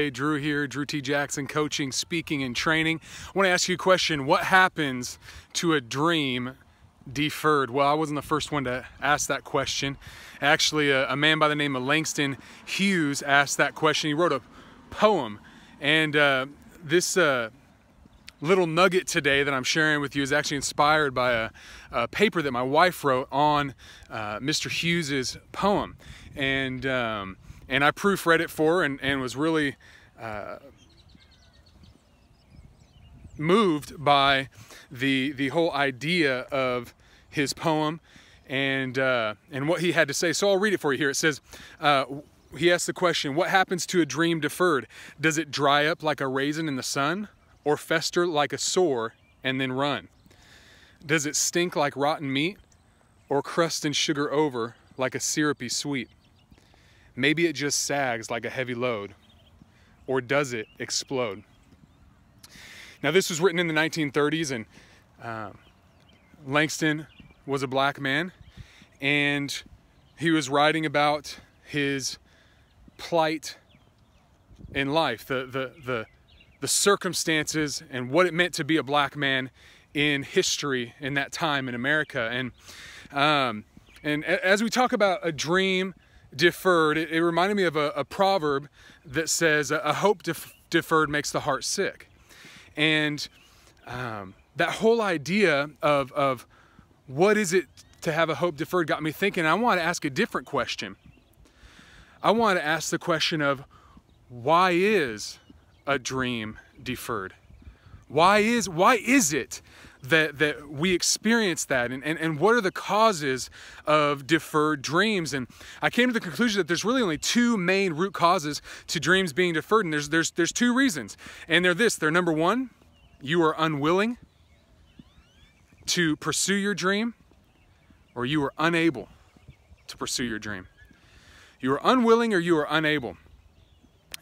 Hey, Drew here, Drew T. Jackson, coaching, speaking, and training. I want to ask you a question. What happens to a dream deferred? Well, I wasn't the first one to ask that question. Actually, a man by the name of Langston Hughes asked that question. He wrote a poem, and this little nugget today that I'm sharing with you is actually inspired by a paper that my wife wrote on Mr. Hughes's poem. And I proofread it for her and was really moved by the whole idea of his poem and what he had to say. So I'll read it for you here. It says, he asked the question, what happens to a dream deferred? Does it dry up like a raisin in the sun, or fester like a sore and then run? Does it stink like rotten meat, or crust and sugar over like a syrupy sweet? Maybe it just sags like a heavy load, or does it explode? Now, this was written in the 1930s, and Langston was a black man, and he was writing about his plight in life, the circumstances and what it meant to be a black man in history in that time in America. And as we talk about a dream deferred, it reminded me of a proverb that says, a hope deferred makes the heart sick. And that whole idea of what is it to have a hope deferred got me thinking. I want to ask a different question. I want to ask the question of, why is a dream deferred? Why is it that we experience that, and what are the causes of deferred dreams? And I came to the conclusion that there's really only two main root causes to dreams being deferred, and there's two reasons, and they're number one, you are unwilling to pursue your dream, or you are unable to pursue your dream. You are unwilling or you are unable.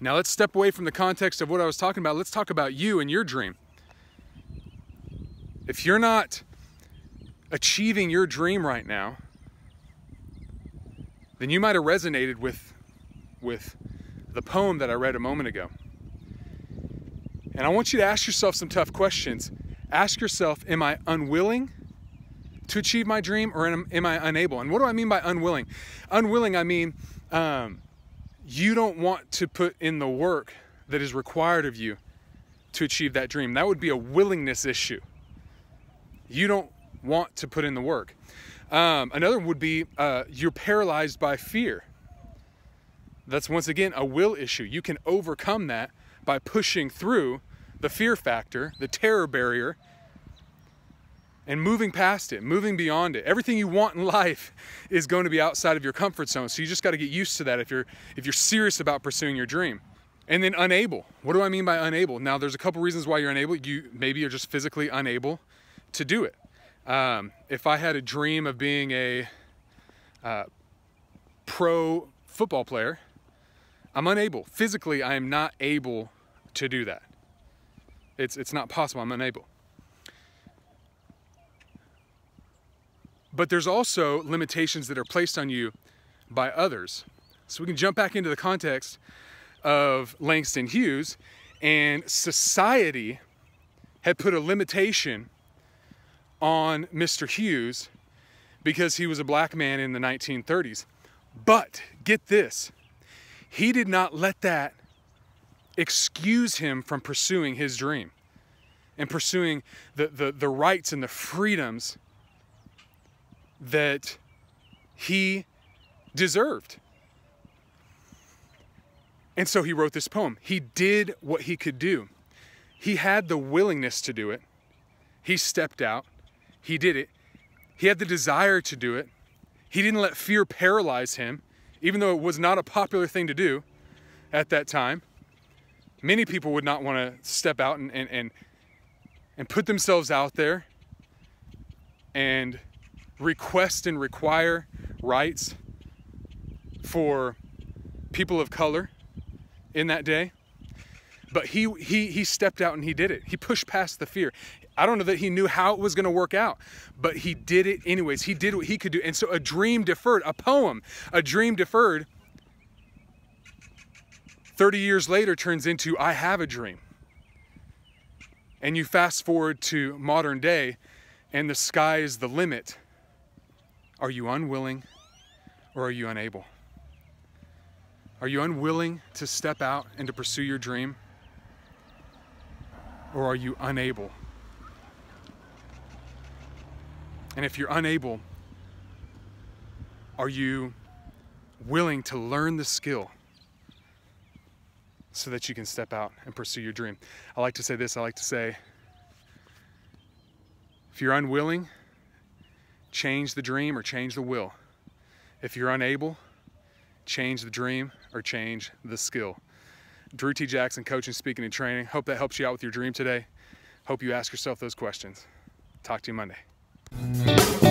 Now let's step away from the context of what I was talking about. Let's talk about you and your dream. If you're not achieving your dream right now, then you might have resonated with the poem that I read a moment ago. And I want you to ask yourself some tough questions. Ask yourself, am I unwilling to achieve my dream, or am I unable? And what do I mean by unwilling? Unwilling, I mean you don't want to put in the work that is required of you to achieve that dream. That would be a willingness issue. You don't want to put in the work. Another would be you're paralyzed by fear. That's once again a will issue. You can overcome that by pushing through the fear factor, the terror barrier, and moving past it, moving beyond it. Everything you want in life is going to be outside of your comfort zone. So you just got to get used to that if you're serious about pursuing your dream. And then unable. What do I mean by unable? Now, there's a couple reasons why you're unable. Maybe you're just physically unable to do it. If I had a dream of being a pro football player, I'm unable. Physically, I am not able to do that. It's not possible. I'm unable. But there's also limitations that are placed on you by others. So we can jump back into the context of Langston Hughes, and society had put a limitation on Mr. Hughes because he was a black man in the 1930s. But get this, he did not let that excuse him from pursuing his dream and pursuing the rights and the freedoms that he deserved. And so he wrote this poem. He did what he could do. He had the willingness to do it. He stepped out. He did it. He had the desire to do it. He didn't let fear paralyze him, even though it was not a popular thing to do at that time. Many people would not want to step out and put themselves out there and request and require rights for people of color in that day. But he stepped out and he did it. He pushed past the fear. I don't know that he knew how it was going to work out, but he did it anyways. He did what he could do. And so a dream deferred, a poem, a dream deferred 30 years later turns into I have a dream. And you fast forward to modern day and the sky is the limit. Are you unwilling or are you unable? Are you unwilling to step out and to pursue your dream? Or are you unable? And if you're unable, are you willing to learn the skill so that you can step out and pursue your dream? I like to say this, I like to say, if you're unwilling, change the dream or change the will. If you're unable, change the dream or change the skill. Drew T. Jackson, coaching, speaking, and training. Hope that helps you out with your dream today. Hope you ask yourself those questions. Talk to you Monday.